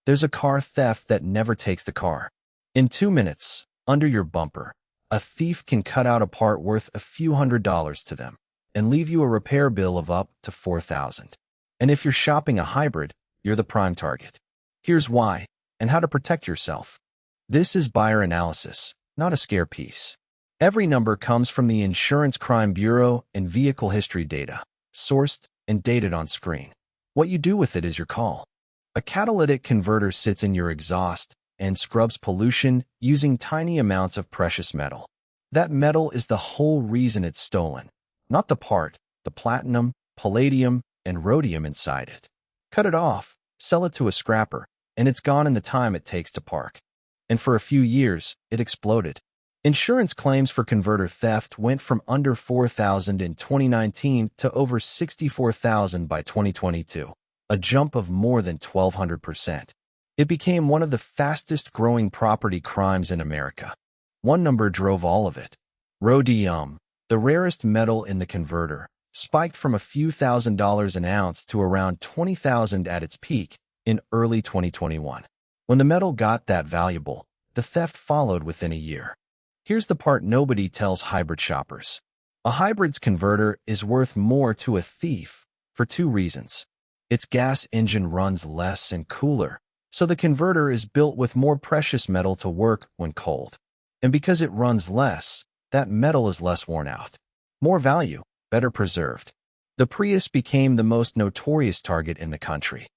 There's a car theft that never takes the car. In 2 minutes, under your bumper, a thief can cut out a part worth a few $100s to them and leave you a repair bill of up to $4,000. And if you're shopping a hybrid, you're the prime target. Here's why and how to protect yourself. This is buyer analysis, not a scare piece. Every number comes from the Insurance Crime Bureau and vehicle history data, sourced and dated on screen. What you do with it is your call. A catalytic converter sits in your exhaust and scrubs pollution using tiny amounts of precious metal. That metal is the whole reason it's stolen, not the part, the platinum, palladium, and rhodium inside it. Cut it off, sell it to a scrapper, and it's gone in the time it takes to park. And for a few years, it exploded. Insurance claims for converter theft went from under 4,000 in 2019 to over 64,000 by 2022, a jump of more than 1,200%. It became one of the fastest-growing property crimes in America. One number drove all of it. Rhodium, the rarest metal in the converter, spiked from a few $1,000s an ounce to around $20,000 at its peak in early 2021. When the metal got that valuable, the theft followed within a year. Here's the part nobody tells hybrid shoppers. A hybrid's converter is worth more to a thief for 2 reasons. Its gas engine runs less and cooler, so the converter is built with more precious metal to work when cold. And because it runs less, that metal is less worn out. More value, better preserved. The Prius became the most notorious target in the country.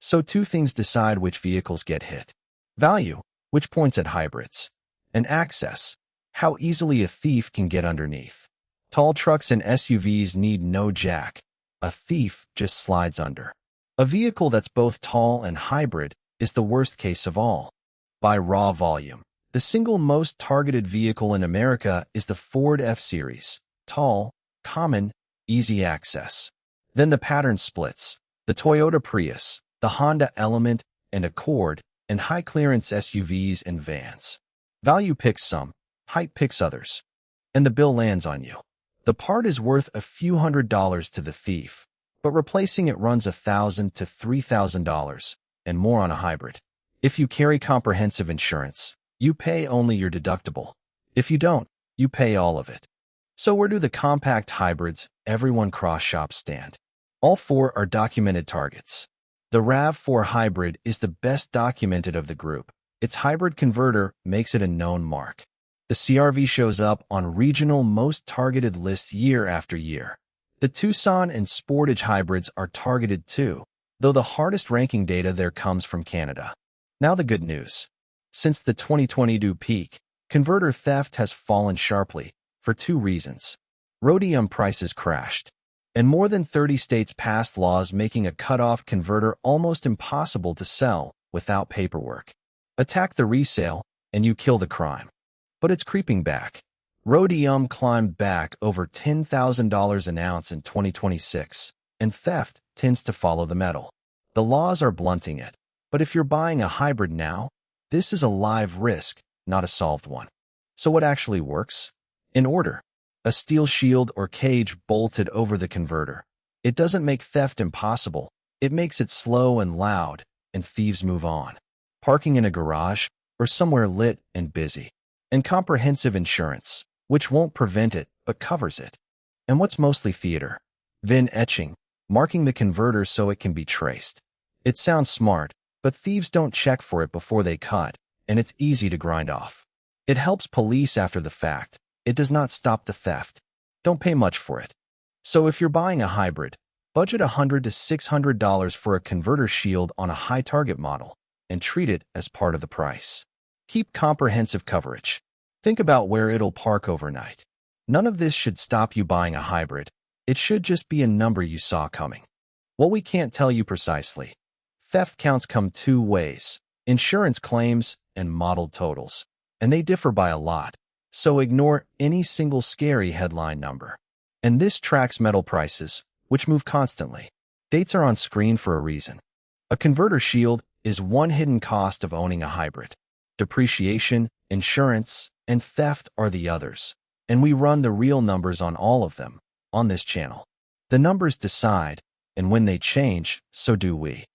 So 2 things decide which vehicles get hit. Value, which points at hybrids, and access, how easily a thief can get underneath. Tall trucks and SUVs need no jack. A thief just slides under. A vehicle that's both tall and hybrid is the worst case of all. By raw volume, the single most targeted vehicle in America is the Ford F-Series. Tall, common, easy access. Then the pattern splits. The Toyota Prius, the Honda Element and Accord, and high-clearance SUVs and vans. Value picks some, height picks others. And the bill lands on you. The part is worth a few $100s to the thief, but replacing it runs $1,000 to $3,000 and more on a hybrid. If you carry comprehensive insurance, you pay only your deductible. If you don't, you pay all of it. So where do the compact hybrids everyone cross-shops stand? All 4 are documented targets. The RAV4 hybrid is the best documented of the group. Its hybrid converter makes it a known mark. The CR-V shows up on regional most targeted lists year after year. The Tucson and Sportage hybrids are targeted too, though the hardest ranking data there comes from Canada. Now the good news. Since the 2022 peak, converter theft has fallen sharply for 2 reasons. Rhodium prices crashed, and more than 30 states passed laws making a cutoff converter almost impossible to sell without paperwork. Attack the resale, and you kill the crime. But it's creeping back. Rhodium climbed back over $10,000 an ounce in 2026, and theft tends to follow the metal. The laws are blunting it, but if you're buying a hybrid now, this is a live risk, not a solved one. So what actually works? In order. A steel shield or cage bolted over the converter. It doesn't make theft impossible. It makes it slow and loud, and thieves move on. Parking in a garage or somewhere lit and busy. And comprehensive insurance, which won't prevent it, but covers it. And what's mostly theater? VIN etching, marking the converter so it can be traced. It sounds smart, but thieves don't check for it before they cut, and it's easy to grind off. It helps police after the fact. It does not stop the theft. Don't pay much for it. So if you're buying a hybrid, budget $100 to $600 for a converter shield on a high target model, and treat it as part of the price. Keep comprehensive coverage. Think about where it'll park overnight. None of this should stop you buying a hybrid. It should just be a number you saw coming. What we can't tell you precisely. Theft counts come 2 ways: insurance claims and modeled totals. And they differ by a lot. So ignore any single scary headline number. And this tracks metal prices, which move constantly. Dates are on screen for a reason. A converter shield is one hidden cost of owning a hybrid. Depreciation, insurance, and theft are the others. And we run the real numbers on all of them, on this channel. The numbers decide, and when they change, so do we.